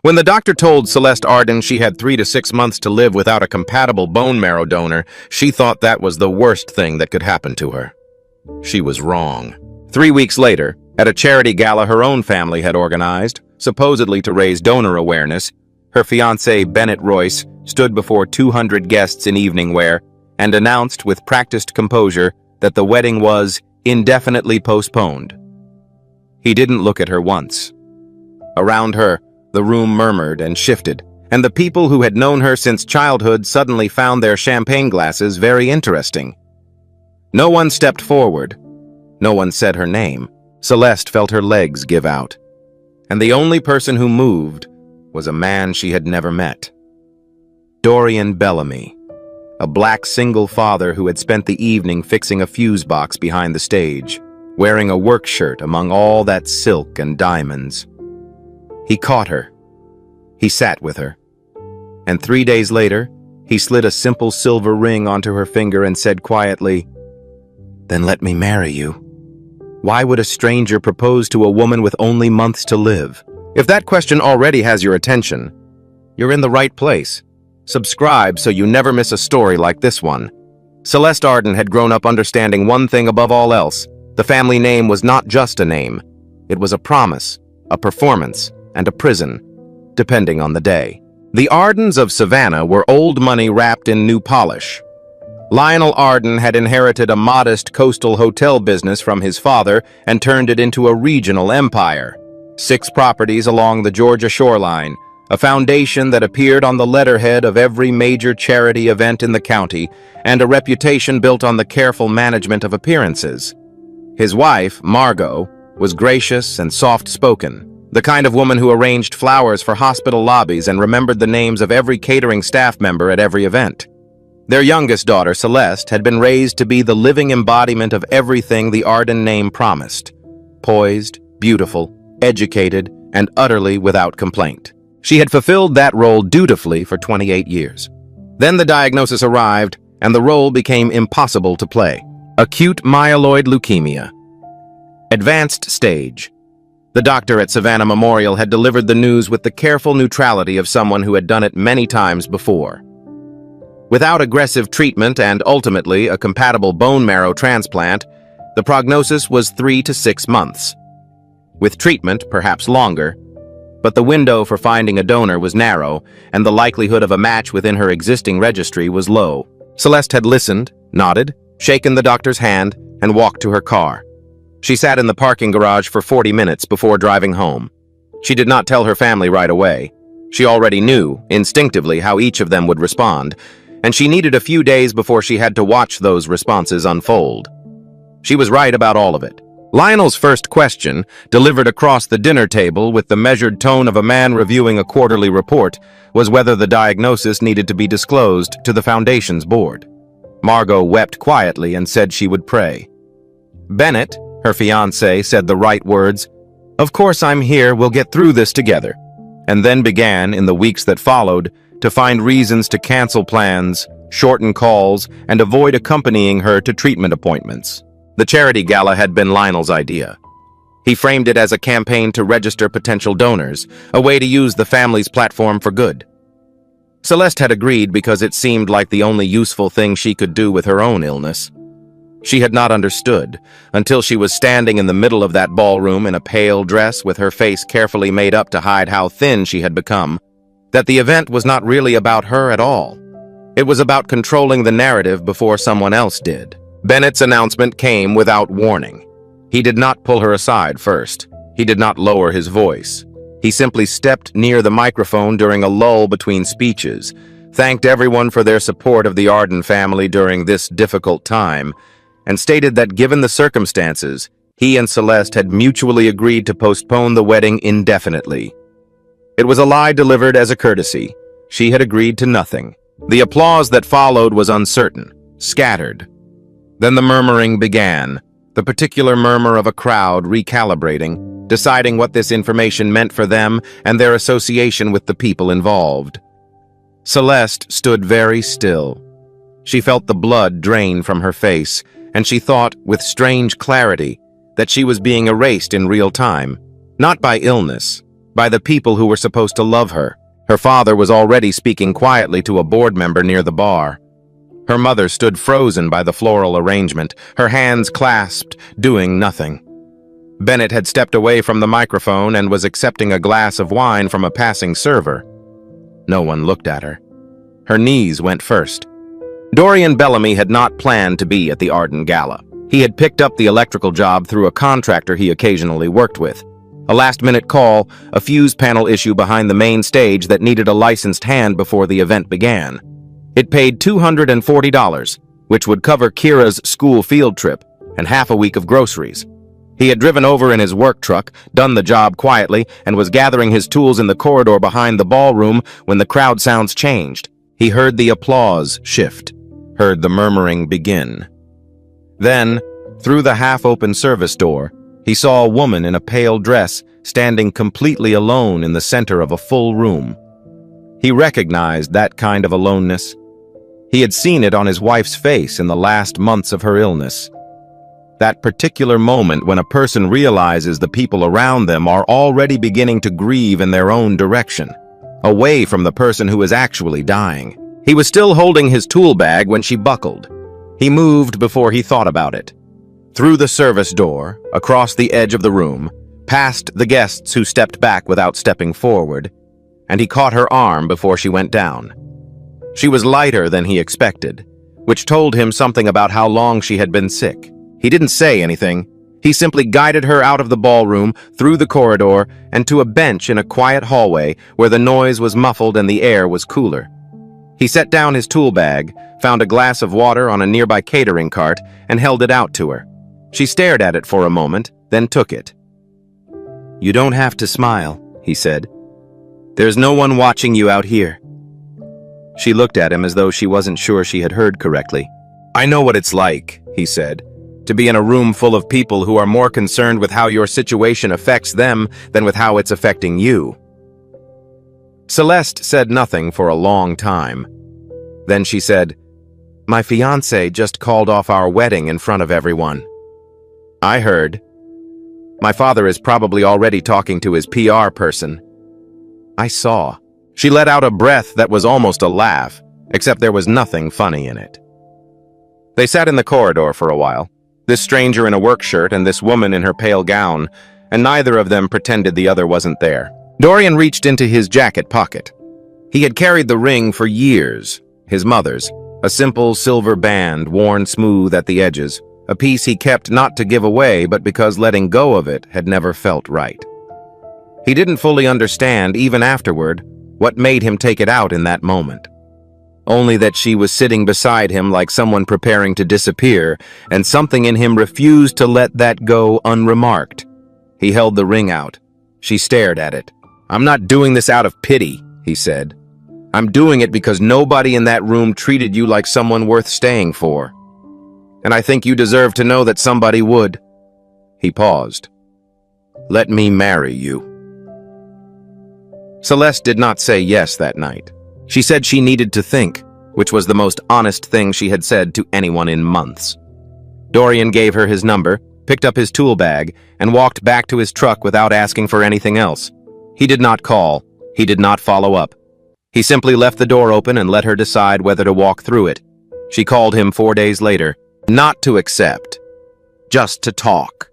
When the doctor told Celeste Arden she had 3 to 6 months to live without a compatible bone marrow donor, she thought that was the worst thing that could happen to her. She was wrong. 3 weeks later, at a charity gala her own family had organized, supposedly to raise donor awareness, her fiancé Bennett Royce stood before 200 guests in evening wear and announced with practiced composure that the wedding was indefinitely postponed. He didn't look at her once. Around her, the room murmured and shifted, and the people who had known her since childhood suddenly found their champagne glasses very interesting. No one stepped forward. No one said her name. Celeste felt her legs give out. And the only person who moved was a man she had never met. Dorian Bellamy, a black single father who had spent the evening fixing a fuse box behind the stage, wearing a work shirt among all that silk and diamonds. He caught her. He sat with her. And 3 days later, he slid a simple silver ring onto her finger and said quietly, "Then let me marry you." Why would a stranger propose to a woman with only months to live? If that question already has your attention, you're in the right place. Subscribe so you never miss a story like this one. Celeste Arden had grown up understanding one thing above all else. The family name was not just a name. It was a promise, a performance, and a prison, depending on the day. The Ardens of Savannah were old money wrapped in new polish. Lionel Arden had inherited a modest coastal hotel business from his father and turned it into a regional empire. 6 properties along the Georgia shoreline, a foundation that appeared on the letterhead of every major charity event in the county, and a reputation built on the careful management of appearances. His wife, Margot, was gracious and soft-spoken, the kind of woman who arranged flowers for hospital lobbies and remembered the names of every catering staff member at every event. Their youngest daughter, Celeste, had been raised to be the living embodiment of everything the Arden name promised. Poised, beautiful, educated, and utterly without complaint. She had fulfilled that role dutifully for 28 years. Then the diagnosis arrived, and the role became impossible to play. Acute myeloid leukemia. Advanced stage. The doctor at Savannah Memorial had delivered the news with the careful neutrality of someone who had done it many times before. Without aggressive treatment and ultimately a compatible bone marrow transplant, the prognosis was 3 to 6 months. With treatment, perhaps longer, but the window for finding a donor was narrow, and the likelihood of a match within her existing registry was low. Celeste had listened, nodded, shaken the doctor's hand, and walked to her car. She sat in the parking garage for 40 minutes before driving home. She did not tell her family right away. She already knew, instinctively, how each of them would respond, and she needed a few days before she had to watch those responses unfold. She was right about all of it. Lionel's first question, delivered across the dinner table with the measured tone of a man reviewing a quarterly report, was whether the diagnosis needed to be disclosed to the Foundation's board. Margot wept quietly and said she would pray. Bennett, her fiancé, said the right words, "Of course I'm here, we'll get through this together," and then began, in the weeks that followed, to find reasons to cancel plans, shorten calls, and avoid accompanying her to treatment appointments. The charity gala had been Lionel's idea. He framed it as a campaign to register potential donors, a way to use the family's platform for good. Celeste had agreed because it seemed like the only useful thing she could do with her own illness. She had not understood, until she was standing in the middle of that ballroom in a pale dress with her face carefully made up to hide how thin she had become, that the event was not really about her at all. It was about controlling the narrative before someone else did. Bennett's announcement came without warning. He did not pull her aside first. He did not lower his voice. He simply stepped near the microphone during a lull between speeches, thanked everyone for their support of the Arden family during this difficult time, and stated that given the circumstances, he and Celeste had mutually agreed to postpone the wedding indefinitely. It was a lie delivered as a courtesy. She had agreed to nothing. The applause that followed was uncertain, scattered. Then the murmuring began, the particular murmur of a crowd recalibrating, deciding what this information meant for them and their association with the people involved. Celeste stood very still. She felt the blood drain from her face, and she thought, with strange clarity, that she was being erased in real time, not by illness, by the people who were supposed to love her. Her father was already speaking quietly to a board member near the bar. Her mother stood frozen by the floral arrangement, her hands clasped, doing nothing. Bennett had stepped away from the microphone and was accepting a glass of wine from a passing server. No one looked at her. Her knees went first. Dorian Bellamy had not planned to be at the Arden Gala. He had picked up the electrical job through a contractor he occasionally worked with. A last-minute call, a fuse panel issue behind the main stage that needed a licensed hand before the event began. It paid $240, which would cover Kira's school field trip and half a week of groceries. He had driven over in his work truck, done the job quietly, and was gathering his tools in the corridor behind the ballroom when the crowd sounds changed. He heard the applause shift, heard the murmuring begin. Then, through the half-open service door, he saw a woman in a pale dress standing completely alone in the center of a full room. He recognized that kind of aloneness. He had seen it on his wife's face in the last months of her illness. That particular moment when a person realizes the people around them are already beginning to grieve in their own direction, away from the person who is actually dying. He was still holding his tool bag when she buckled. He moved before he thought about it. Through the service door, across the edge of the room, past the guests who stepped back without stepping forward, and he caught her arm before she went down. She was lighter than he expected, which told him something about how long she had been sick. He didn't say anything. He simply guided her out of the ballroom, through the corridor, and to a bench in a quiet hallway where the noise was muffled and the air was cooler. He set down his tool bag, found a glass of water on a nearby catering cart, and held it out to her. She stared at it for a moment, then took it. "You don't have to smile," he said. "There's no one watching you out here." She looked at him as though she wasn't sure she had heard correctly. "I know what it's like," he said, "to be in a room full of people who are more concerned with how your situation affects them than with how it's affecting you." Celeste said nothing for a long time. Then she said, "My fiancé just called off our wedding in front of everyone." "I heard. My father is probably already talking to his PR person." "I saw." She let out a breath that was almost a laugh, except there was nothing funny in it. They sat in the corridor for a while, this stranger in a work shirt and this woman in her pale gown, and neither of them pretended the other wasn't there. Dorian reached into his jacket pocket. He had carried the ring for years, his mother's, a simple silver band worn smooth at the edges, a piece he kept not to give away but because letting go of it had never felt right. He didn't fully understand, even afterward, what made him take it out in that moment. Only that she was sitting beside him like someone preparing to disappear, and something in him refused to let that go unremarked. He held the ring out. She stared at it. "I'm not doing this out of pity," he said. "I'm doing it because nobody in that room treated you like someone worth staying for. And I think you deserve to know that somebody would." He paused. "Let me marry you." Celeste did not say yes that night. She said she needed to think, which was the most honest thing she had said to anyone in months. Dorian gave her his number, picked up his tool bag, and walked back to his truck without asking for anything else. He did not call. He did not follow up. He simply left the door open and let her decide whether to walk through it. She called him 4 days later, not to accept, just to talk.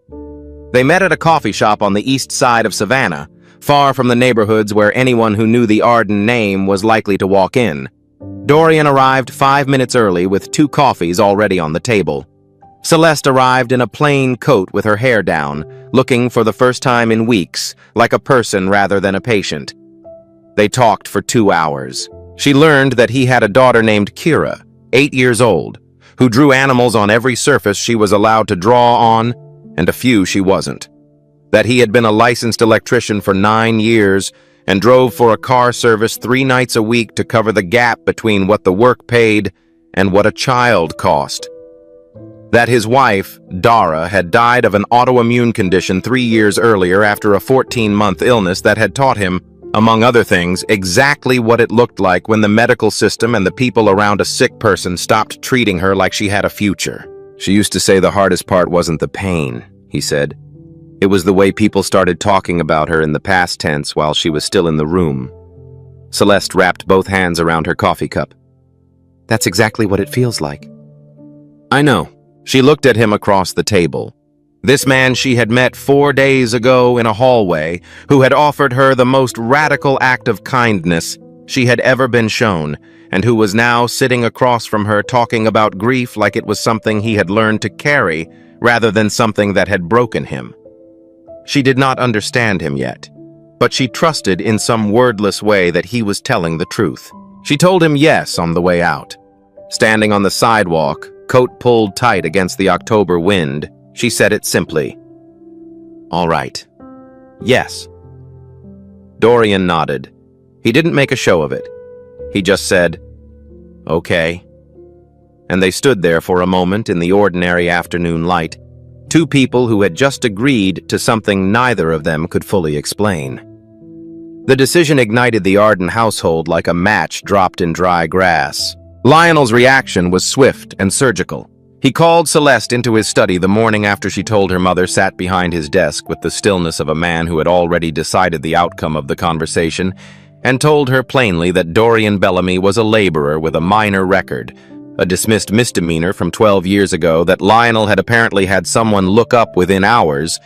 They met at a coffee shop on the east side of Savannah, far from the neighborhoods where anyone who knew the Arden name was likely to walk in. Dorian arrived 5 minutes early with 2 coffees already on the table. Celeste arrived in a plain coat with her hair down, looking for the first time in weeks like a person rather than a patient. They talked for 2 hours. She learned that he had a daughter named Kira, 8 years old, who drew animals on every surface she was allowed to draw on, and a few she wasn't. That he had been a licensed electrician for 9 years and drove for a car service 3 nights a week to cover the gap between what the work paid and what a child cost. That his wife, Dara, had died of an autoimmune condition 3 years earlier after a 14-month illness that had taught him, among other things, exactly what it looked like when the medical system and the people around a sick person stopped treating her like she had a future. She used to say the hardest part wasn't the pain, he said. It was the way people started talking about her in the past tense while she was still in the room. Celeste wrapped both hands around her coffee cup. That's exactly what it feels like. I know. She looked at him across the table. This man she had met 4 days ago in a hallway, who had offered her the most radical act of kindness she had ever been shown, and who was now sitting across from her talking about grief like it was something he had learned to carry rather than something that had broken him. She did not understand him yet, but she trusted in some wordless way that he was telling the truth. She told him yes on the way out. Standing on the sidewalk, coat pulled tight against the October wind, she said it simply. All right. Yes. Dorian nodded. He didn't make a show of it. He just said, okay. And they stood there for a moment in the ordinary afternoon light, two people who had just agreed to something neither of them could fully explain. The decision ignited the Arden household like a match dropped in dry grass. Lionel's reaction was swift and surgical. He called Celeste into his study the morning after she told her mother, sat behind his desk with the stillness of a man who had already decided the outcome of the conversation, and told her plainly that Dorian Bellamy was a laborer with a minor record, a dismissed misdemeanor from 12 years ago that Lionel had apparently had someone look up within hours,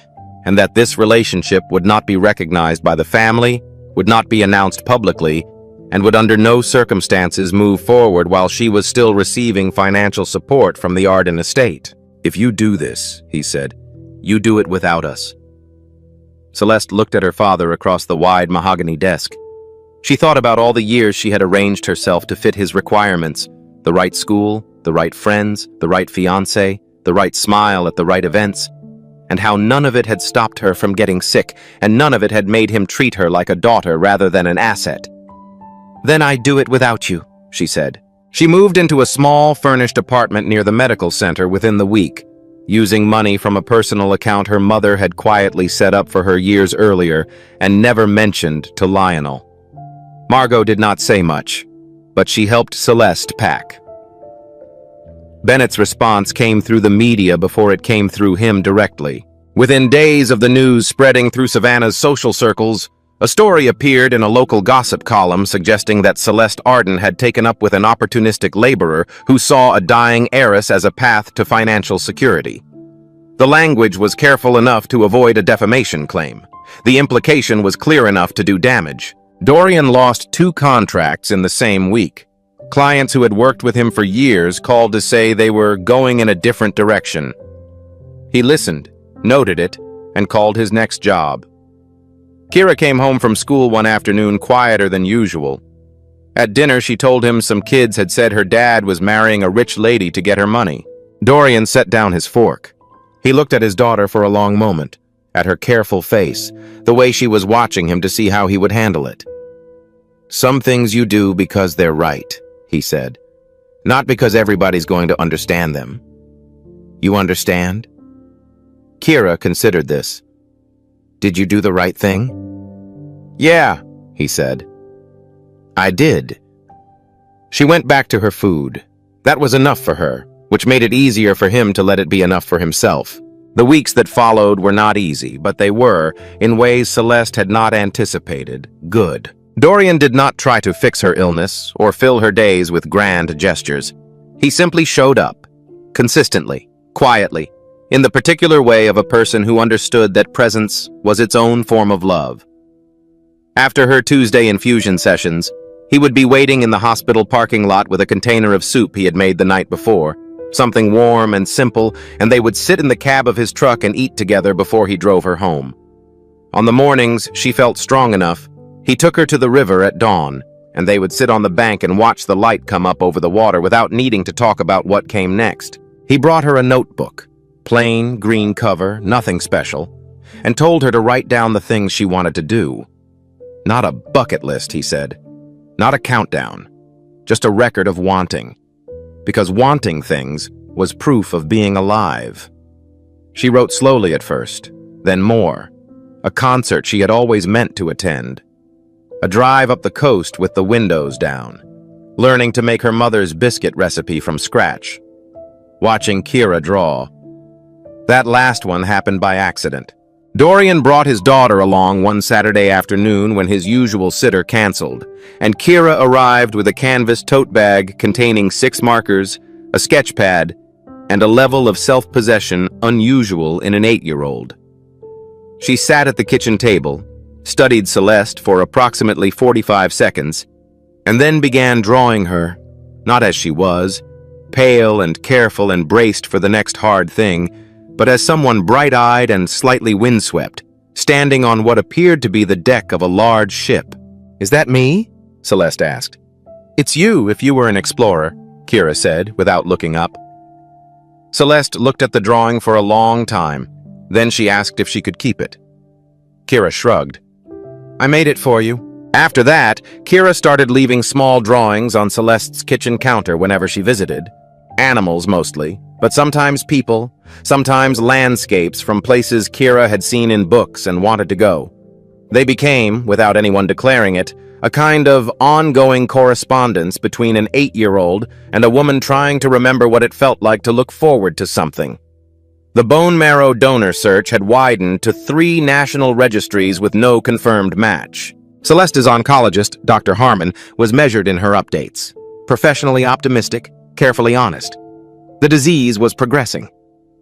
and that this relationship would not be recognized by the family, would not be announced publicly, and would under no circumstances move forward while she was still receiving financial support from the Arden estate. If you do this, he said, you do it without us. Celeste looked at her father across the wide mahogany desk. She thought about all the years she had arranged herself to fit his requirements, the right school, the right friends, the right fiancé, the right smile at the right events, and how none of it had stopped her from getting sick, and none of it had made him treat her like a daughter rather than an asset. Then I'd do it without you, she said. She moved into a small, furnished apartment near the medical center within the week, using money from a personal account her mother had quietly set up for her years earlier and never mentioned to Lionel. Margot did not say much, but she helped Celeste pack. Bennett's response came through the media before it came through him directly. Within days of the news spreading through Savannah's social circles, a story appeared in a local gossip column suggesting that Celeste Arden had taken up with an opportunistic laborer who saw a dying heiress as a path to financial security. The language was careful enough to avoid a defamation claim. The implication was clear enough to do damage. Dorian lost 2 contracts in the same week. Clients who had worked with him for years called to say they were going in a different direction. He listened, noted it, and called his next job. Kira came home from school one afternoon quieter than usual. At dinner, she told him some kids had said her dad was marrying a rich lady to get her money. Dorian set down his fork. He looked at his daughter for a long moment, at her careful face, the way she was watching him to see how he would handle it. Some things you do because they're right, he said, not because everybody's going to understand them. You understand? Kira considered this. Did you do the right thing? Yeah, he said. I did. She went back to her food. That was enough for her, which made it easier for him to let it be enough for himself. The weeks that followed were not easy, but they were, in ways Celeste had not anticipated, good. Dorian did not try to fix her illness or fill her days with grand gestures. He simply showed up, consistently, quietly, in the particular way of a person who understood that presence was its own form of love. After her Tuesday infusion sessions, he would be waiting in the hospital parking lot with a container of soup he had made the night before, something warm and simple, and they would sit in the cab of his truck and eat together before he drove her home. On the mornings she felt strong enough, he took her to the river at dawn, and they would sit on the bank and watch the light come up over the water without needing to talk about what came next. He brought her a notebook, plain green cover, nothing special, and told her to write down the things she wanted to do. Not a bucket list, he said. Not a countdown. Just a record of wanting. Because wanting things was proof of being alive. She wrote slowly at first, then more. A concert she had always meant to attend. A drive up the coast with the windows down. Learning to make her mother's biscuit recipe from scratch. Watching Kira draw. That last one happened by accident. Dorian brought his daughter along one Saturday afternoon when his usual sitter canceled, and Kira arrived with a canvas tote bag containing 6 markers, a sketch pad, and a level of self-possession unusual in an 8-year-old. She sat at the kitchen table, studied Celeste for approximately 45 seconds, and then began drawing her, not as she was, pale and careful and braced for the next hard thing, but as someone bright-eyed and slightly windswept, standing on what appeared to be the deck of a large ship. "Is that me?" Celeste asked. "It's you if you were an explorer," Kira said, without looking up. Celeste looked at the drawing for a long time. Then she asked if she could keep it. Kira shrugged. "I made it for you." After that, Kira started leaving small drawings on Celeste's kitchen counter whenever she visited. Animals mostly, but sometimes people, sometimes landscapes from places Kira had seen in books and wanted to go. They became, without anyone declaring it, a kind of ongoing correspondence between an 8-year-old and a woman trying to remember what it felt like to look forward to something. The bone marrow donor search had widened to 3 national registries with no confirmed match. Celeste's oncologist, Dr. Harmon, was measured in her updates. Professionally optimistic, carefully honest. The disease was progressing.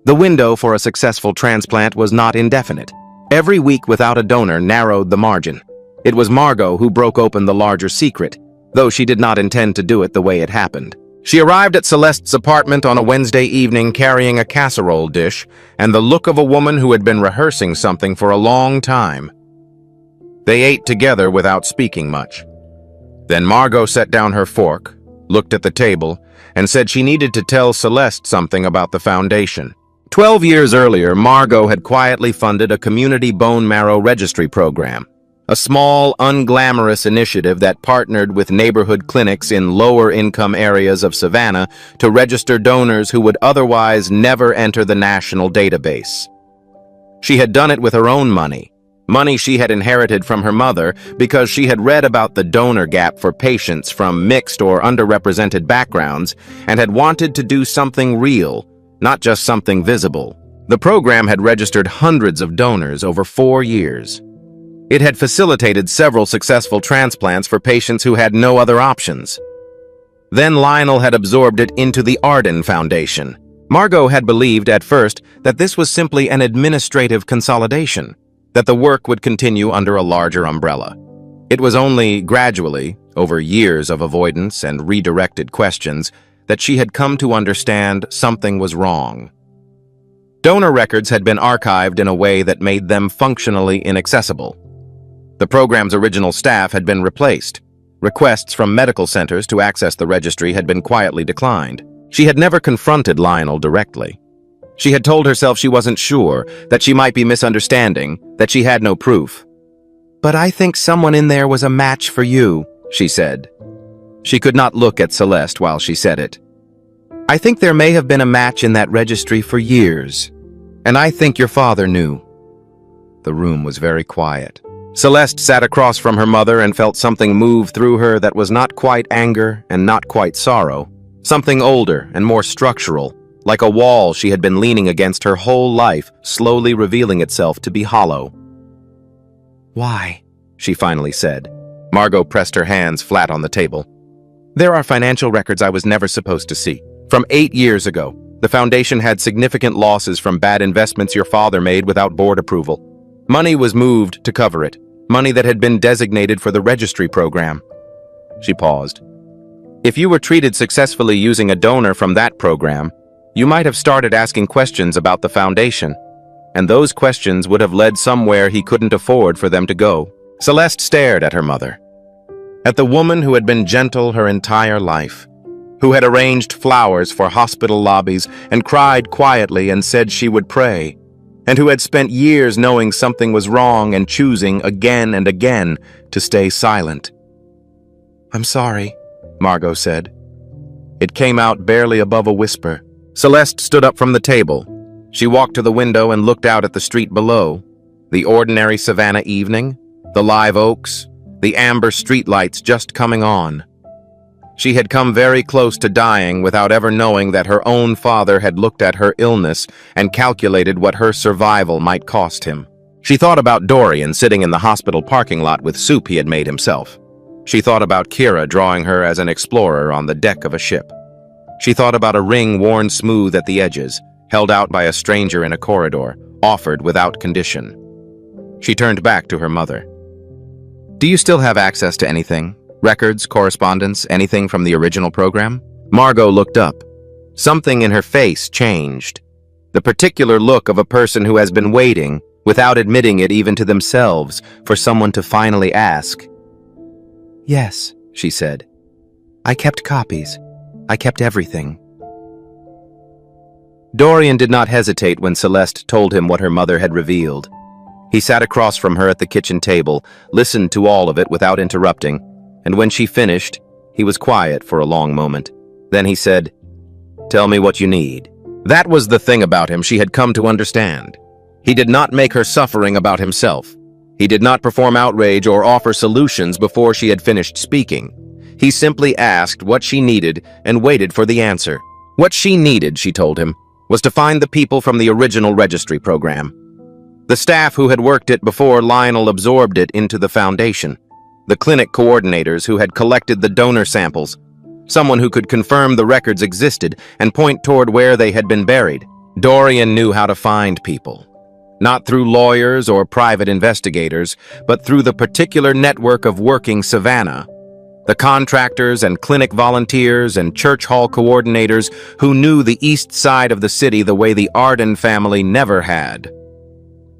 The window for a successful transplant was not indefinite. Every week without a donor narrowed the margin. It was Margot who broke open the larger secret, though she did not intend to do it the way it happened. She arrived at Celeste's apartment on a Wednesday evening carrying a casserole dish and the look of a woman who had been rehearsing something for a long time. They ate together without speaking much. Then Margot set down her fork, looked at the table, and said she needed to tell Celeste something about the foundation. 12 years earlier, Margot had quietly funded a community bone marrow registry program, a small, unglamorous initiative that partnered with neighborhood clinics in lower-income areas of Savannah to register donors who would otherwise never enter the national database. She had done it with her own money she had inherited from her mother because she had read about the donor gap for patients from mixed or underrepresented backgrounds and had wanted to do something real, not just something visible. The program had registered hundreds of donors over 4 years. It had facilitated several successful transplants for patients who had no other options. Then Lionel had absorbed it into the Arden Foundation. Margot had believed at first that this was simply an administrative consolidation, that the work would continue under a larger umbrella. It was only gradually, over years of avoidance and redirected questions, that she had come to understand something was wrong. Donor records had been archived in a way that made them functionally inaccessible. The program's original staff had been replaced. Requests from medical centers to access the registry had been quietly declined. She had never confronted Lionel directly. She had told herself she wasn't sure, that she might be misunderstanding, that she had no proof. "But I think someone in there was a match for you," she said. She could not look at Celeste while she said it. "I think there may have been a match in that registry for years, and I think your father knew." The room was very quiet. Celeste sat across from her mother and felt something move through her that was not quite anger and not quite sorrow. Something older and more structural, like a wall she had been leaning against her whole life, slowly revealing itself to be hollow. "Why?" she finally said. Margot pressed her hands flat on the table. "There are financial records I was never supposed to see. From 8 years ago, the foundation had significant losses from bad investments your father made without board approval. Money was moved to cover it, money that had been designated for the registry program." She paused. "If you were treated successfully using a donor from that program, you might have started asking questions about the foundation, and those questions would have led somewhere he couldn't afford for them to go." Celeste stared at her mother, at the woman who had been gentle her entire life, who had arranged flowers for hospital lobbies and cried quietly and said she would pray, and who had spent years knowing something was wrong and choosing again and again to stay silent. "I'm sorry," Margot said. It came out barely above a whisper. Celeste stood up from the table. She walked to the window and looked out at the street below. The ordinary Savannah evening, the live oaks, the amber streetlights just coming on. She had come very close to dying without ever knowing that her own father had looked at her illness and calculated what her survival might cost him. She thought about Dorian sitting in the hospital parking lot with soup he had made himself. She thought about Kira drawing her as an explorer on the deck of a ship. She thought about a ring worn smooth at the edges, held out by a stranger in a corridor, offered without condition. She turned back to her mother. "Do you still have access to anything? Records, correspondence, anything from the original program?" Margot looked up. Something in her face changed. The particular look of a person who has been waiting, without admitting it even to themselves, for someone to finally ask. "Yes," she said. "I kept copies. I kept everything." Dorian did not hesitate when Celeste told him what her mother had revealed. He sat across from her at the kitchen table, listened to all of it without interrupting, and when she finished, he was quiet for a long moment. Then he said, "Tell me what you need." That was the thing about him she had come to understand. He did not make her suffering about himself. He did not perform outrage or offer solutions before she had finished speaking. He simply asked what she needed and waited for the answer. What she needed, she told him, was to find the people from the original registry program. The staff who had worked it before Lionel absorbed it into the Foundation. The clinic coordinators who had collected the donor samples. Someone who could confirm the records existed and point toward where they had been buried. Dorian knew how to find people. Not through lawyers or private investigators, but through the particular network of working Savannah. The contractors and clinic volunteers and church hall coordinators who knew the east side of the city the way the Arden family never had.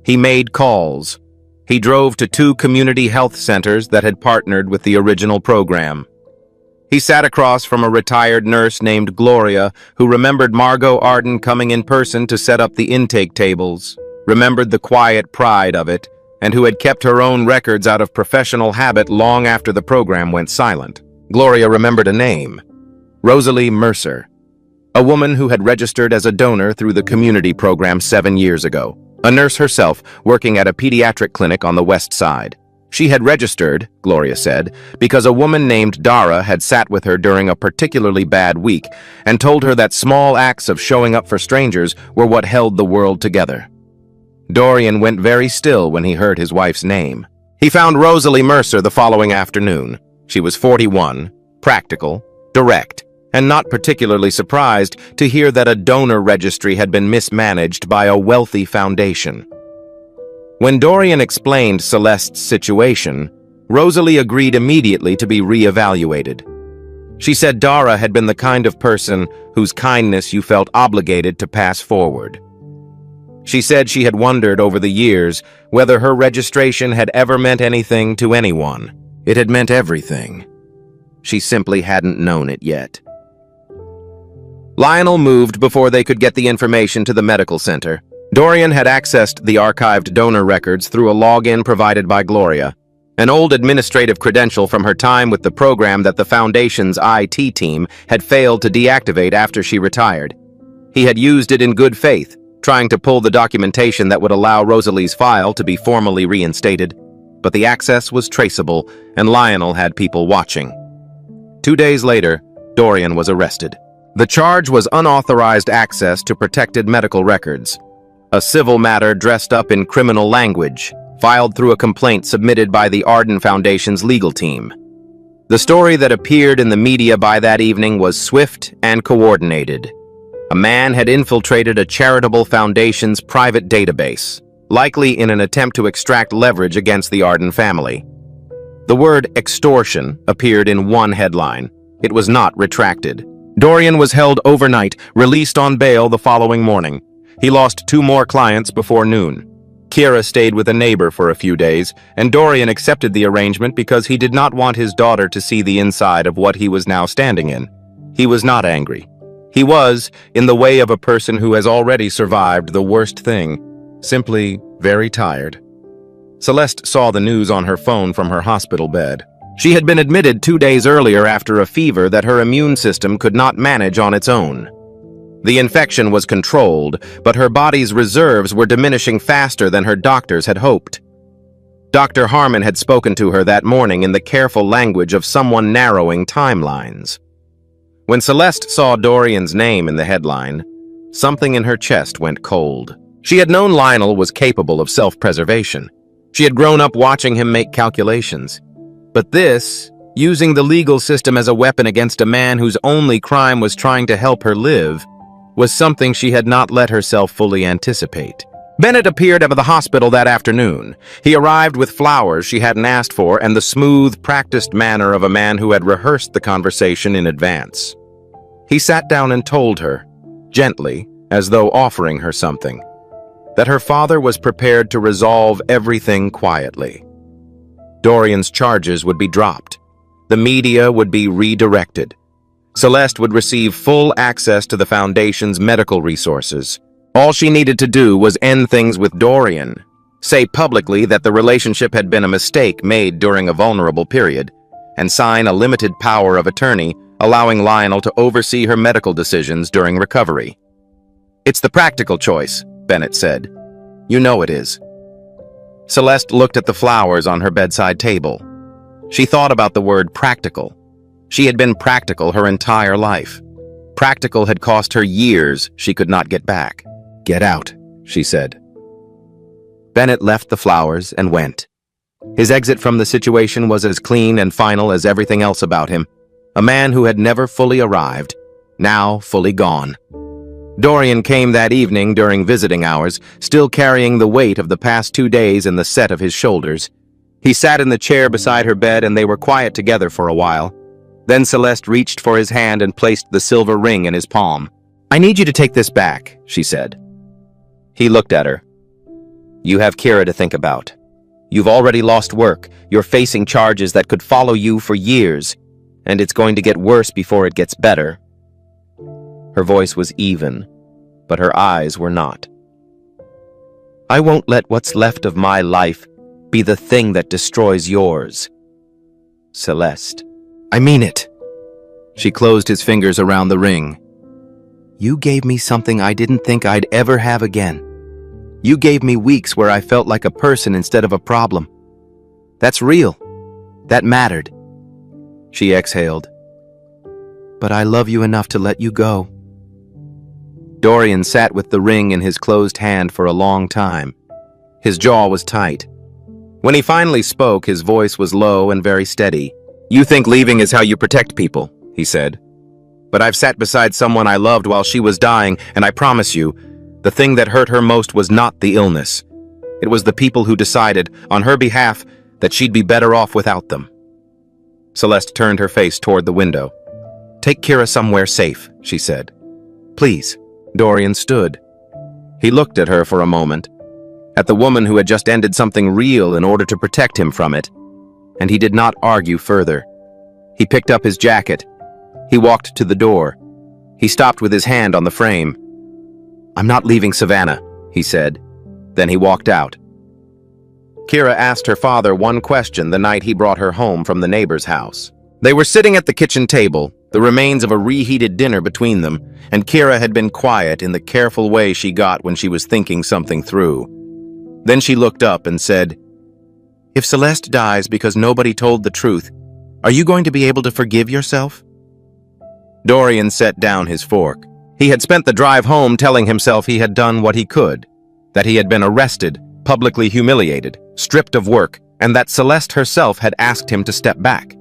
He made calls. He drove to 2 community health centers that had partnered with the original program. He sat across from a retired nurse named Gloria, who remembered Margot Arden coming in person to set up the intake tables, remembered the quiet pride of it, and who had kept her own records out of professional habit long after the program went silent. Gloria remembered a name, Rosalie Mercer, a woman who had registered as a donor through the community program 7 years ago, a nurse herself working at a pediatric clinic on the west side. She had registered, Gloria said, because a woman named Dara had sat with her during a particularly bad week and told her that small acts of showing up for strangers were what held the world together. Dorian went very still when he heard his wife's name. He found Rosalie Mercer the following afternoon. She was 41, practical, direct, and not particularly surprised to hear that a donor registry had been mismanaged by a wealthy foundation. When Dorian explained Celeste's situation, Rosalie agreed immediately to be re-evaluated. She said Dara had been the kind of person whose kindness you felt obligated to pass forward. She said she had wondered over the years whether her registration had ever meant anything to anyone. It had meant everything. She simply hadn't known it yet. Lionel moved before they could get the information to the medical center. Dorian had accessed the archived donor records through a login provided by Gloria, an old administrative credential from her time with the program that the Foundation's IT team had failed to deactivate after she retired. He had used it in good faith, trying to pull the documentation that would allow Rosalie's file to be formally reinstated, but the access was traceable and Lionel had people watching. 2 days later, Dorian was arrested. The charge was unauthorized access to protected medical records, a civil matter dressed up in criminal language, filed through a complaint submitted by the Arden Foundation's legal team. The story that appeared in the media by that evening was swift and coordinated. A man had infiltrated a charitable foundation's private database, likely in an attempt to extract leverage against the Arden family. The word extortion appeared in one headline. It was not retracted. Dorian was held overnight, released on bail the following morning. He lost 2 more clients before noon. Kira stayed with a neighbor for a few days, and Dorian accepted the arrangement because he did not want his daughter to see the inside of what he was now standing in. He was not angry. He was, in the way of a person who has already survived the worst thing, simply very tired. Celeste saw the news on her phone from her hospital bed. She had been admitted 2 days earlier after a fever that her immune system could not manage on its own. The infection was controlled, but her body's reserves were diminishing faster than her doctors had hoped. Dr. Harmon had spoken to her that morning in the careful language of someone narrowing timelines. When Celeste saw Dorian's name in the headline, something in her chest went cold. She had known Lionel was capable of self-preservation. She had grown up watching him make calculations. But this, using the legal system as a weapon against a man whose only crime was trying to help her live, was something she had not let herself fully anticipate. Bennett appeared at the hospital that afternoon. He arrived with flowers she hadn't asked for and the smooth, practiced manner of a man who had rehearsed the conversation in advance. He sat down and told her, gently, as though offering her something, that her father was prepared to resolve everything quietly. Dorian's charges would be dropped. The media would be redirected. Celeste would receive full access to the Foundation's medical resources. All she needed to do was end things with Dorian, say publicly that the relationship had been a mistake made during a vulnerable period, and sign a limited power of attorney allowing Lionel to oversee her medical decisions during recovery. "It's the practical choice," Bennett said. "You know it is." Celeste looked at the flowers on her bedside table. She thought about the word practical. She had been practical her entire life. Practical had cost her years she could not get back. "Get out," she said. Bennett left the flowers and went. His exit from the situation was as clean and final as everything else about him. A man who had never fully arrived, now fully gone. Dorian came that evening during visiting hours, still carrying the weight of the past 2 days in the set of his shoulders. He sat in the chair beside her bed and they were quiet together for a while. Then Celeste reached for his hand and placed the silver ring in his palm. "I need you to take this back," she said. He looked at her. "You have Kira to think about. You've already lost work. You're facing charges that could follow you for years, and it's going to get worse before it gets better." Her voice was even, but her eyes were not. "I won't let what's left of my life be the thing that destroys yours. Celeste." "I mean it." She closed his fingers around the ring. "You gave me something I didn't think I'd ever have again. You gave me weeks where I felt like a person instead of a problem. That's real. That mattered." She exhaled. "But I love you enough to let you go." Dorian sat with the ring in his closed hand for a long time. His jaw was tight. When he finally spoke, his voice was low and very steady. "You think leaving is how you protect people," he said. "But I've sat beside someone I loved while she was dying, and I promise you, the thing that hurt her most was not the illness. It was the people who decided, on her behalf, that she'd be better off without them." Celeste turned her face toward the window. "Take Kira somewhere safe," she said. "Please." Dorian stood. He looked at her for a moment, at the woman who had just ended something real in order to protect him from it, and he did not argue further. He picked up his jacket. He walked to the door. He stopped with his hand on the frame. "I'm not leaving Savannah," he said. Then he walked out. Kira asked her father one question the night he brought her home from the neighbor's house. They were sitting at the kitchen table, the remains of a reheated dinner between them, and Kira had been quiet in the careful way she got when she was thinking something through. Then she looked up and said, "If Celeste dies because nobody told the truth, are you going to be able to forgive yourself?" Dorian set down his fork. He had spent the drive home telling himself he had done what he could, that he had been arrested, publicly humiliated, stripped of work, and that Celeste herself had asked him to step back.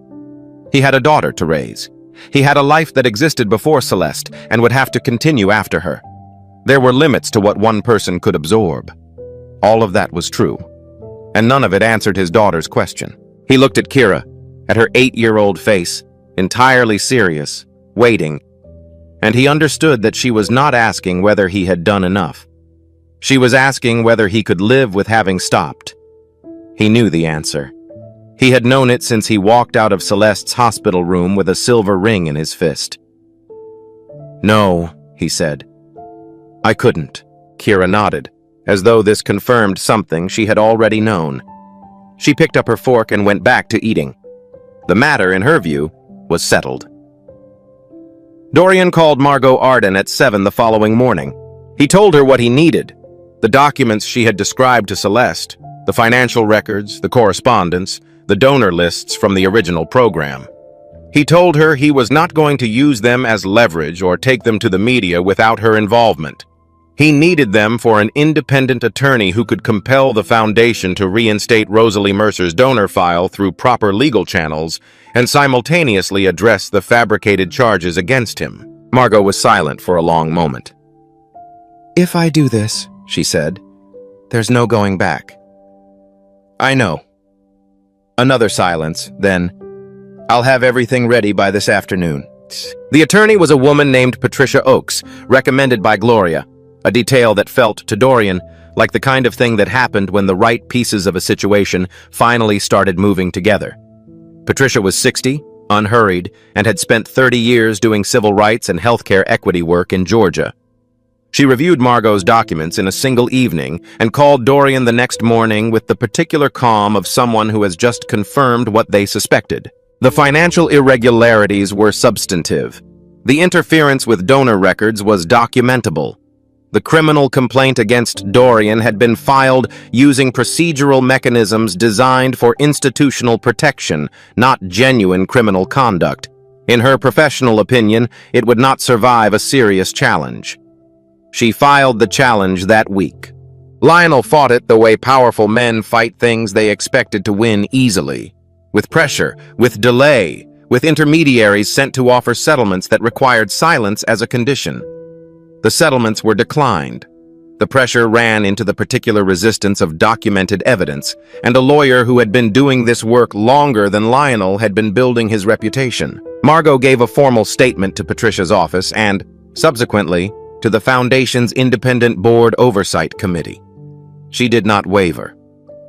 He had a daughter to raise. He had a life that existed before Celeste and would have to continue after her. There were limits to what one person could absorb. All of that was true, and none of it answered his daughter's question. He looked at Kira, at her 8-year-old face, entirely serious, waiting, and he understood that she was not asking whether he had done enough. She was asking whether he could live with having stopped. He knew the answer. He had known it since he walked out of Celeste's hospital room with a silver ring in his fist. "No," he said. "I couldn't." Kira nodded, as though this confirmed something she had already known. She picked up her fork and went back to eating. The matter, in her view, was settled. Dorian called Margot Arden at 7 the following morning. He told her what he needed: the documents she had described to Celeste, the financial records, the correspondence, the donor lists from the original program. He told her he was not going to use them as leverage or take them to the media without her involvement. He needed them for an independent attorney who could compel the Foundation to reinstate Rosalie Mercer's donor file through proper legal channels and simultaneously address the fabricated charges against him. Margot was silent for a long moment. "If I do this," she said, "there's no going back." "I know." Another silence, then, "I'll have everything ready by this afternoon." The attorney was a woman named Patricia Oakes, recommended by Gloria, a detail that felt to Dorian like the kind of thing that happened when the right pieces of a situation finally started moving together. Patricia was 60, unhurried, and had spent 30 years doing civil rights and healthcare equity work in Georgia. She reviewed Margot's documents in a single evening and called Dorian the next morning with the particular calm of someone who has just confirmed what they suspected. The financial irregularities were substantive. The interference with donor records was documentable. The criminal complaint against Dorian had been filed using procedural mechanisms designed for institutional protection, not genuine criminal conduct. In her professional opinion, it would not survive a serious challenge. She filed the challenge that week. Lionel fought it the way powerful men fight things they expected to win easily. With pressure, with delay, with intermediaries sent to offer settlements that required silence as a condition. The settlements were declined. The pressure ran into the particular resistance of documented evidence, and a lawyer who had been doing this work longer than Lionel had been building his reputation. Margot gave a formal statement to Patricia's office and, subsequently, to the Foundation's Independent Board Oversight Committee. She did not waver.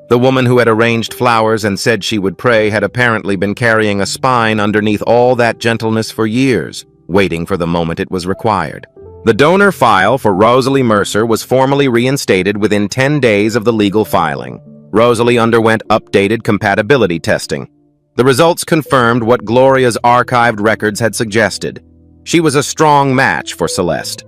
The woman who had arranged flowers and said she would pray had apparently been carrying a spine underneath all that gentleness for years, waiting for the moment it was required. The donor file for Rosalie Mercer was formally reinstated within 10 days of the legal filing. Rosalie underwent updated compatibility testing. The results confirmed what Gloria's archived records had suggested. She was a strong match for Celeste.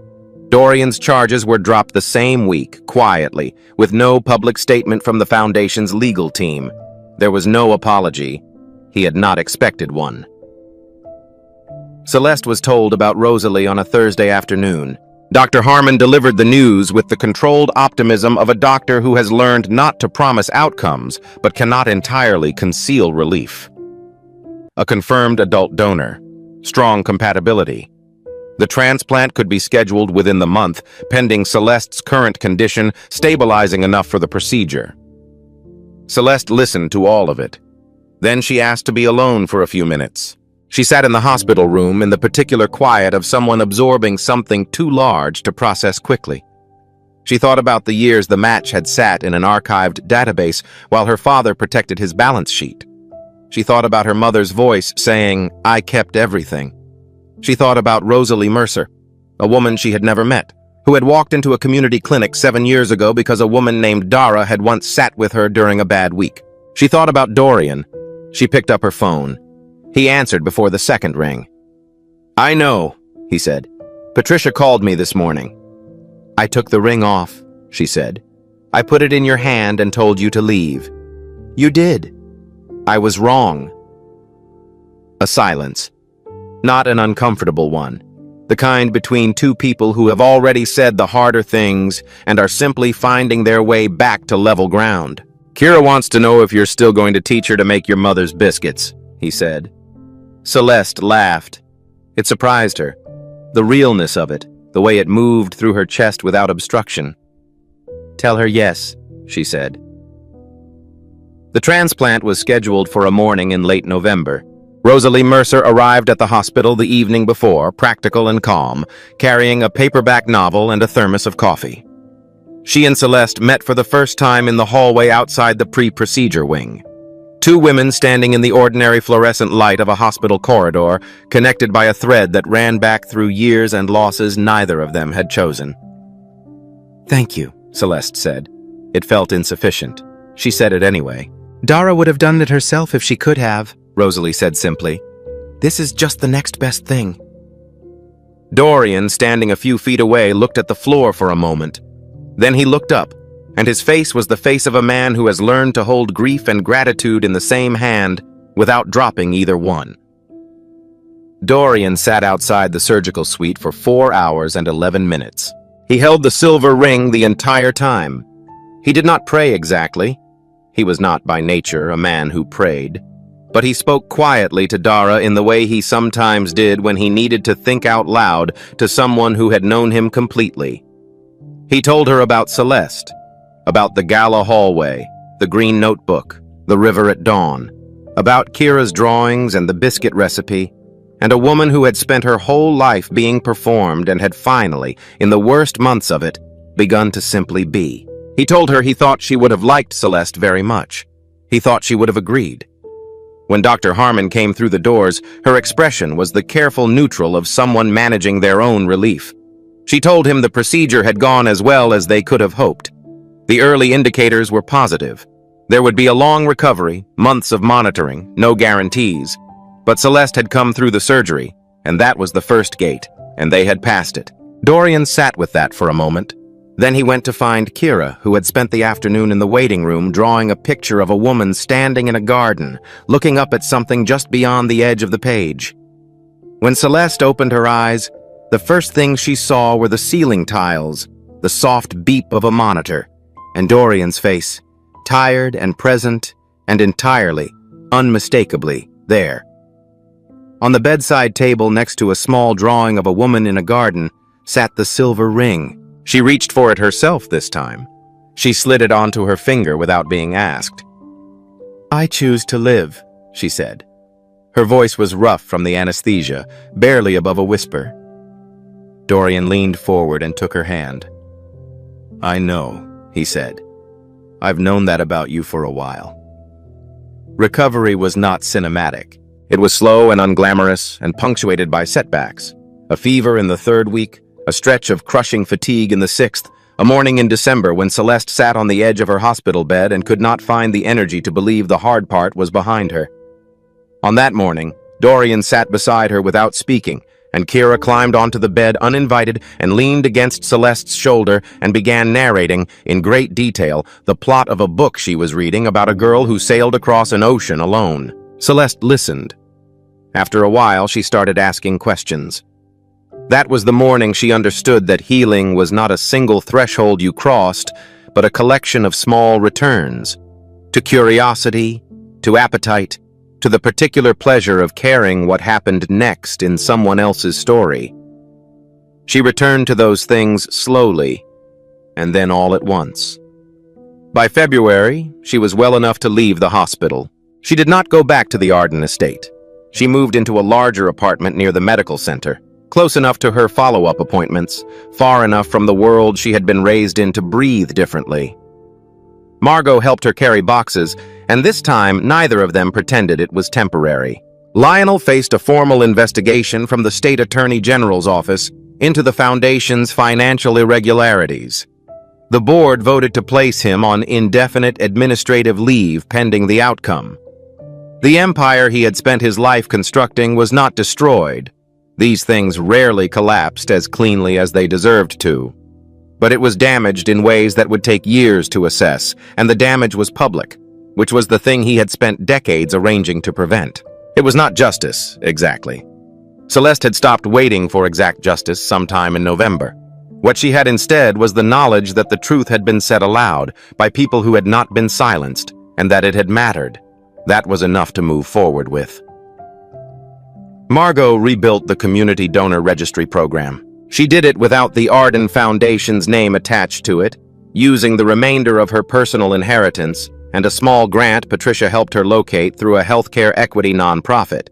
Dorian's charges were dropped the same week, quietly, with no public statement from the Foundation's legal team. There was no apology. He had not expected one. Celeste was told about Rosalie on a Thursday afternoon. Dr. Harmon delivered the news with the controlled optimism of a doctor who has learned not to promise outcomes, but cannot entirely conceal relief. A confirmed adult donor. Strong compatibility. The transplant could be scheduled within the month, pending Celeste's current condition stabilizing enough for the procedure. Celeste listened to all of it. Then she asked to be alone for a few minutes. She sat in the hospital room in the particular quiet of someone absorbing something too large to process quickly. She thought about the years the match had sat in an archived database while her father protected his balance sheet. She thought about her mother's voice saying, "I kept everything." She thought about Rosalie Mercer, a woman she had never met, who had walked into a community clinic 7 years ago because a woman named Dara had once sat with her during a bad week. She thought about Dorian. She picked up her phone. He answered before the second ring. "I know," he said. "Patricia called me this morning." "I took the ring off," she said. "I put it in your hand and told you to leave." "You did." "I was wrong." A silence. Not an uncomfortable one. The kind between two people who have already said the harder things and are simply finding their way back to level ground. "Kira wants to know if you're still going to teach her to make your mother's biscuits," he said. Celeste laughed. It surprised her. The realness of it, the way it moved through her chest without obstruction. "Tell her yes," she said. The transplant was scheduled for a morning in late November. Rosalie Mercer arrived at the hospital the evening before, practical and calm, carrying a paperback novel and a thermos of coffee. She and Celeste met for the first time in the hallway outside the pre-procedure wing. Two women standing in the ordinary fluorescent light of a hospital corridor, connected by a thread that ran back through years and losses neither of them had chosen. "Thank you," Celeste said. It felt insufficient. She said it anyway. "Dara would have done it herself if she could have," Rosalie said simply. "This is just the next best thing." Dorian, standing a few feet away, looked at the floor for a moment. Then he looked up, and his face was the face of a man who has learned to hold grief and gratitude in the same hand without dropping either one. Dorian sat outside the surgical suite for 4 hours and 11 minutes. He held the silver ring the entire time. He did not pray exactly. He was not by nature a man who prayed. But he spoke quietly to Dara in the way he sometimes did when he needed to think out loud to someone who had known him completely. He told her about Celeste, about the gala hallway, the green notebook, the river at dawn, about Kira's drawings and the biscuit recipe, and a woman who had spent her whole life being performed and had finally, in the worst months of it, begun to simply be. He told her he thought she would have liked Celeste very much. He thought she would have agreed. When Dr. Harmon came through the doors, her expression was the careful neutral of someone managing their own relief. She told him the procedure had gone as well as they could have hoped. The early indicators were positive. There would be a long recovery, months of monitoring, no guarantees. But Celeste had come through the surgery, and that was the first gate, and they had passed it. Dorian sat with that for a moment. Then he went to find Kira, who had spent the afternoon in the waiting room drawing a picture of a woman standing in a garden, looking up at something just beyond the edge of the page. When Celeste opened her eyes, the first thing she saw were the ceiling tiles, the soft beep of a monitor, and Dorian's face, tired and present and entirely, unmistakably, there. On the bedside table next to a small drawing of a woman in a garden sat the silver ring. She reached for it herself this time. She slid it onto her finger without being asked. "I choose to live," she said. Her voice was rough from the anesthesia, barely above a whisper. Dorian leaned forward and took her hand. "I know," he said. "I've known that about you for a while." Recovery was not cinematic. It was slow and unglamorous and punctuated by setbacks. A fever in the 3rd week, a stretch of crushing fatigue in the 6th, a morning in December when Celeste sat on the edge of her hospital bed and could not find the energy to believe the hard part was behind her. On that morning, Dorian sat beside her without speaking, and Kira climbed onto the bed uninvited and leaned against Celeste's shoulder and began narrating, in great detail, the plot of a book she was reading about a girl who sailed across an ocean alone. Celeste listened. After a while, she started asking questions. That was the morning she understood that healing was not a single threshold you crossed, but a collection of small returns. To curiosity, to appetite, to the particular pleasure of caring what happened next in someone else's story. She returned to those things slowly, and then all at once. By February, she was well enough to leave the hospital. She did not go back to the Arden estate. She moved into a larger apartment near the medical center, close enough to her follow-up appointments, far enough from the world she had been raised in to breathe differently. Margot helped her carry boxes, and this time neither of them pretended it was temporary. Lionel faced a formal investigation from the State Attorney General's office into the Foundation's financial irregularities. The board voted to place him on indefinite administrative leave pending the outcome. The empire he had spent his life constructing was not destroyed. These things rarely collapsed as cleanly as they deserved to. But it was damaged in ways that would take years to assess, and the damage was public, which was the thing he had spent decades arranging to prevent. It was not justice, exactly. Celeste had stopped waiting for exact justice sometime in November. What she had instead was the knowledge that the truth had been said aloud by people who had not been silenced, and that it had mattered. That was enough to move forward with. Margot rebuilt the Community Donor Registry program. She did it without the Arden Foundation's name attached to it, using the remainder of her personal inheritance and a small grant Patricia helped her locate through a healthcare equity nonprofit.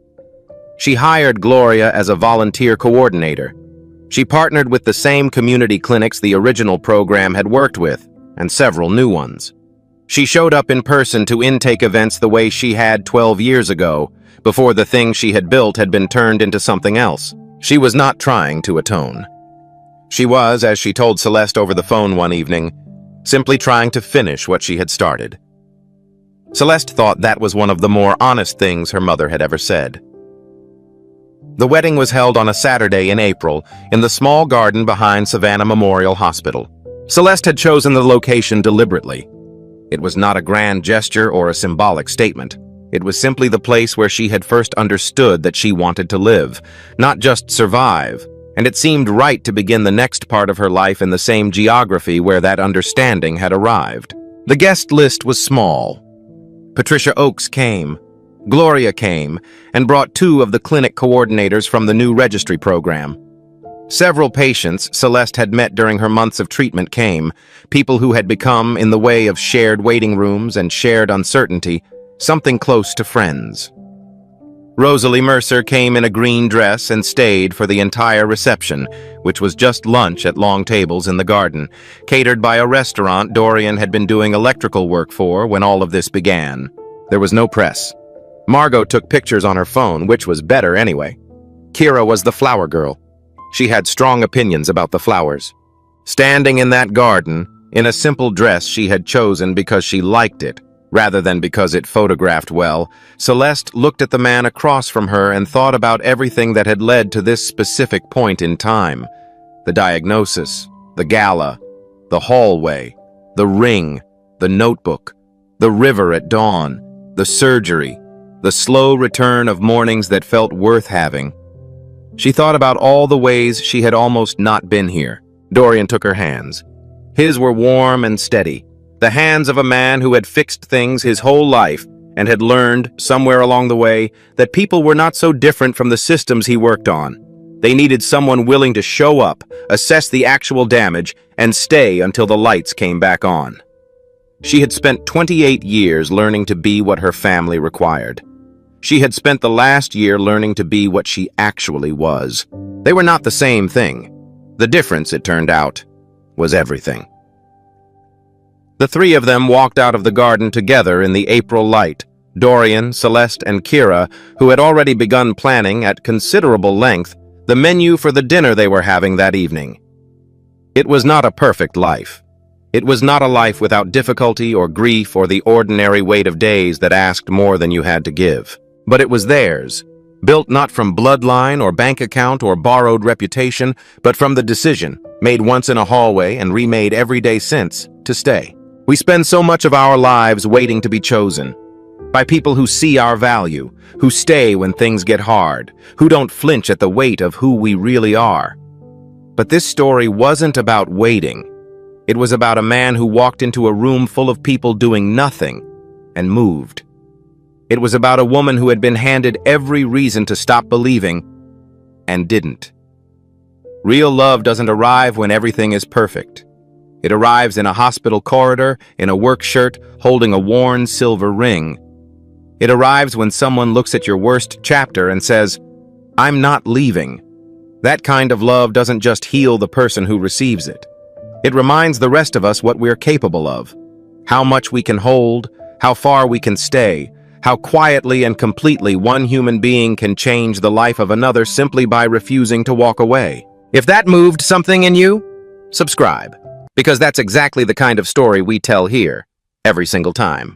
She hired Gloria as a volunteer coordinator. She partnered with the same community clinics the original program had worked with, and several new ones. She showed up in person to intake events the way she had 12 years ago, before the thing she had built had been turned into something else. She was not trying to atone. She was, as she told Celeste over the phone one evening, simply trying to finish what she had started. Celeste thought that was one of the more honest things her mother had ever said. The wedding was held on a Saturday in April in the small garden behind Savannah Memorial Hospital. Celeste had chosen the location deliberately. It was not a grand gesture or a symbolic statement. It was simply the place where she had first understood that she wanted to live, not just survive, and it seemed right to begin the next part of her life in the same geography where that understanding had arrived. The guest list was small. Patricia Oakes came, Gloria came, and brought 2 of the clinic coordinators from the new registry program. Several patients Celeste had met during her months of treatment came, people who had become, in the way of shared waiting rooms and shared uncertainty, something close to friends. Rosalie Mercer came in a green dress and stayed for the entire reception, which was just lunch at long tables in the garden, catered by a restaurant Dorian had been doing electrical work for when all of this began. There was no press. Margot took pictures on her phone, which was better anyway. Kira was the flower girl. She had strong opinions about the flowers. Standing in that garden, in a simple dress she had chosen because she liked it, rather than because it photographed well, Celeste looked at the man across from her and thought about everything that had led to this specific point in time. The diagnosis, the gala, the hallway, the ring, the notebook, the river at dawn, the surgery, the slow return of mornings that felt worth having. She thought about all the ways she had almost not been here. Dorian took her hands. His were warm and steady, the hands of a man who had fixed things his whole life and had learned, somewhere along the way, that people were not so different from the systems he worked on. They needed someone willing to show up, assess the actual damage, and stay until the lights came back on. She had spent 28 years learning to be what her family required. She had spent the last year learning to be what she actually was. They were not the same thing. The difference, it turned out, was everything. The 3 of them walked out of the garden together in the April light. Dorian, Celeste, and Kira, who had already begun planning at considerable length the menu for the dinner they were having that evening. It was not a perfect life. It was not a life without difficulty or grief or the ordinary weight of days that asked more than you had to give. But it was theirs, built not from bloodline or bank account or borrowed reputation, but from the decision, made once in a hallway and remade every day since, to stay. We spend so much of our lives waiting to be chosen, by people who see our value, who stay when things get hard, who don't flinch at the weight of who we really are. But this story wasn't about waiting. It was about a man who walked into a room full of people doing nothing and moved. It was about a woman who had been handed every reason to stop believing and didn't. Real love doesn't arrive when everything is perfect. It arrives in a hospital corridor, in a work shirt, holding a worn silver ring. It arrives when someone looks at your worst chapter and says, "I'm not leaving." That kind of love doesn't just heal the person who receives it. It reminds the rest of us what we're capable of, how much we can hold, how far we can stay, how quietly and completely one human being can change the life of another simply by refusing to walk away. If that moved something in you, subscribe, because that's exactly the kind of story we tell here, every single time.